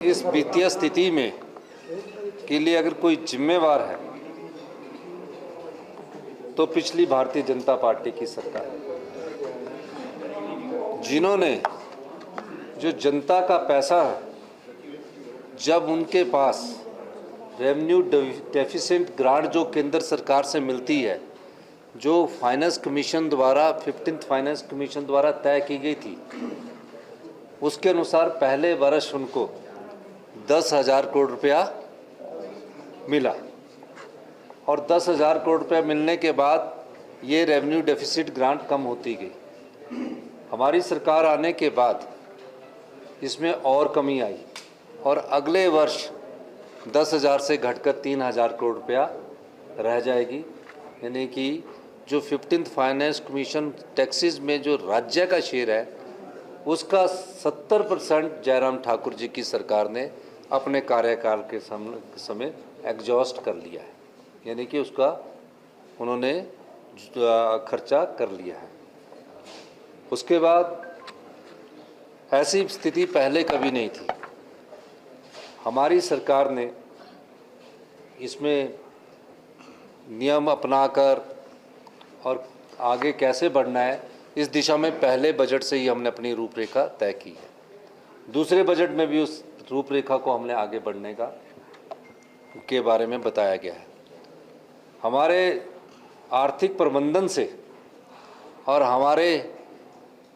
इस वित्तीय स्थिति में के लिए अगर कोई जिम्मेवार है तो पिछली भारतीय जनता पार्टी की सरकार, जिन्होंने जो जनता का पैसा है, जब उनके पास रेवेन्यू डेफिसिट ग्रांट जो केंद्र सरकार से मिलती है, जो फाइनेंस कमीशन द्वारा 15th फाइनेंस कमीशन द्वारा तय की गई थी, उसके अनुसार पहले वर्ष उनको 10,000 करोड़ रुपया मिला और 10,000 करोड़ रुपया मिलने के बाद ये रेवेन्यू डेफिसिट ग्रांट कम होती गई। हमारी सरकार आने के बाद इसमें और कमी आई और अगले वर्ष 10,000 से घटकर 3,000 करोड़ रुपया रह जाएगी। यानी कि जो 15th फाइनेंस कमीशन टैक्सेस में जो राज्य का शेयर है, उसका 70% जयराम ठाकुर जी की सरकार ने अपने कार्यकाल के समय एग्जॉस्ट कर लिया है, यानी कि उसका उन्होंने खर्चा कर लिया है। उसके बाद ऐसी स्थिति पहले कभी नहीं थी। हमारी सरकार ने इसमें नियम अपनाकर और आगे कैसे बढ़ना है, इस दिशा में पहले बजट से ही हमने अपनी रूपरेखा तय की है। दूसरे बजट में भी उस रूपरेखा को हमने आगे बढ़ने के बारे में बताया गया है। हमारे आर्थिक प्रबंधन से और हमारे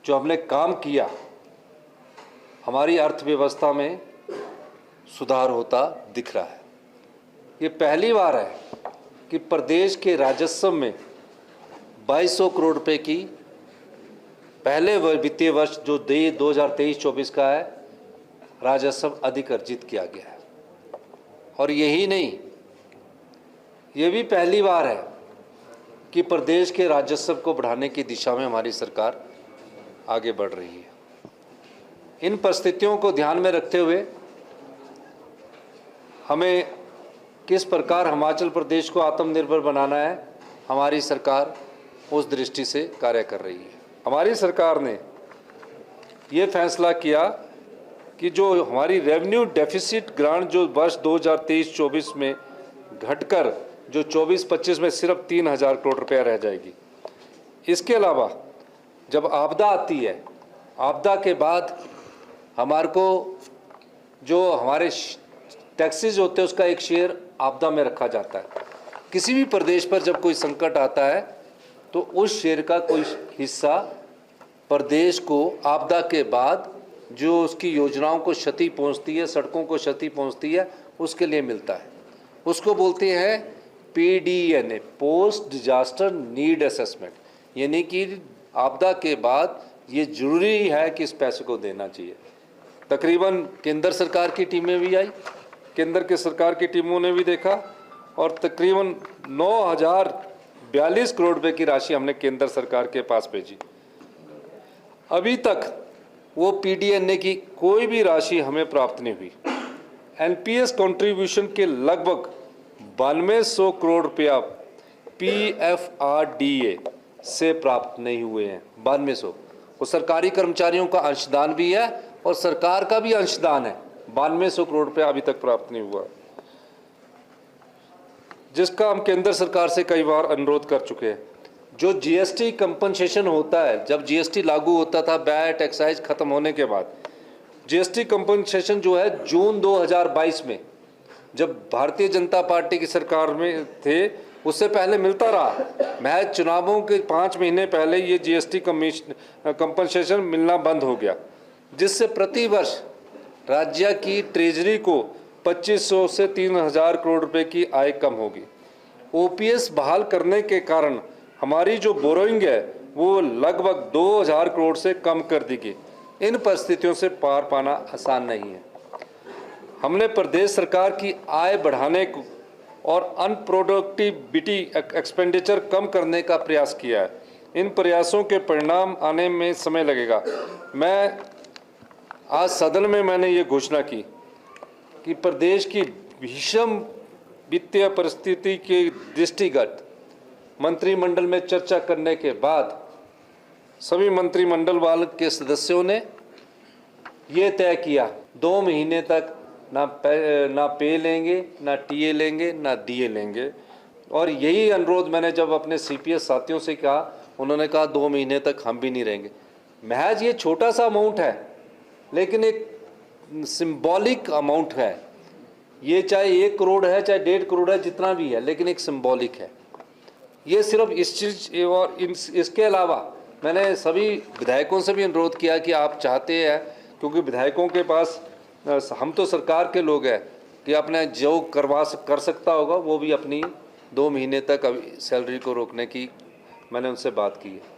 जो हमने काम किया, हमारी अर्थव्यवस्था में सुधार होता दिख रहा है। ये पहली बार है कि प्रदेश के राजस्व में 2200 करोड़ रुपए की पहले वित्तीय वर्ष जो 2023-24 का है, राजस्व अधिक अर्जित किया गया है। और यही नहीं, ये भी पहली बार है कि प्रदेश के राजस्व को बढ़ाने की दिशा में हमारी सरकार आगे बढ़ रही है। इन परिस्थितियों को ध्यान में रखते हुए हमें किस प्रकार हिमाचल प्रदेश को आत्मनिर्भर बनाना है, हमारी सरकार उस दृष्टि से कार्य कर रही है। हमारी सरकार ने ये फैसला किया कि जो हमारी रेवेन्यू डेफिसिट ग्रांट जो वर्ष 2023-24 में घटकर जो 24-25 में सिर्फ 3,000 करोड़ रुपया रह जाएगी। इसके अलावा जब आपदा आती है, आपदा के बाद हमारे को जो हमारे टैक्सेस होते हैं उसका एक शेयर आपदा में रखा जाता है। किसी भी प्रदेश पर जब कोई संकट आता है तो उस शेयर का कोई हिस्सा प्रदेश को आपदा के बाद जो उसकी योजनाओं को क्षति पहुंचती है, सड़कों को क्षति पहुंचती है, उसके लिए मिलता है। उसको बोलते हैं PDNA, post disaster need assessment, यानी कि आपदा के बाद ये जरूरी है कि इस पैसे को देना चाहिए। तकरीबन केंद्र सरकार की टीमें भी आई, केंद्र के सरकार की टीमों ने भी देखा और तकरीबन 9,042 करोड़ रुपए की राशि हमने केंद्र सरकार के पास भेजी। अभी तक वो PDNA की कोई भी राशि हमें प्राप्त नहीं हुई। NPS कंट्रीब्यूशन के लगभग 9200 करोड़ रुपया PFRDA से प्राप्त नहीं हुए हैं। 9200 वो सरकारी कर्मचारियों का अंशदान भी है और सरकार का भी अंशदान है। 9200 करोड़ रुपया अभी तक प्राप्त नहीं हुआ, जिसका हम केंद्र सरकार से कई बार अनुरोध कर चुके हैं। जो GST कंपनसेशन होता है, जब GST लागू होता था, वैट एक्साइज खत्म होने के बाद GST कंपनसेशन जो है जून 2022 में जब भारतीय जनता पार्टी की सरकार में थे, उससे पहले मिलता रहा। महज चुनावों के 5 महीने पहले ये GST कंपनसेशन मिलना बंद हो गया, जिससे प्रति वर्ष राज्य की ट्रेजरी को 2500 से 3,000 करोड़ रुपए की आय कम होगी। OPS बहाल करने के कारण हमारी जो बोरोइंग है वो लगभग 2,000 करोड़ से कम कर दी गई। इन परिस्थितियों से पार पाना आसान नहीं है। हमने प्रदेश सरकार की आय बढ़ाने को और अनप्रोडक्टिविटी एक्सपेंडिचर कम करने का प्रयास किया है। इन प्रयासों के परिणाम आने में समय लगेगा। मैं आज सदन में मैंने ये घोषणा की कि प्रदेश की भीषण वित्तीय परिस्थिति के दृष्टिगत मंत्रिमंडल में चर्चा करने के बाद सभी मंत्रिमंडल वाले के सदस्यों ने ये तय किया 2 महीने तक ना पे लेंगे, ना टीए लेंगे, ना डीए लेंगे। और यही अनुरोध मैंने जब अपने सीपीएस साथियों से कहा, उन्होंने कहा 2 महीने तक हम भी नहीं रहेंगे। महज ये छोटा सा अमाउंट है, लेकिन एक सिंबॉलिक अमाउंट है। ये चाहे 1 करोड़ है, चाहे 1.5 करोड़ है, जितना भी है, लेकिन एक सिंबॉलिक है। ये सिर्फ इस चीज़ और इसके अलावा मैंने सभी विधायकों से भी अनुरोध किया कि आप चाहते हैं, क्योंकि विधायकों के पास, हम तो सरकार के लोग हैं, कि अपने जो कर सकता होगा वो भी अपनी 2 महीने तक अभी सैलरी को रोकने की मैंने उनसे बात की है।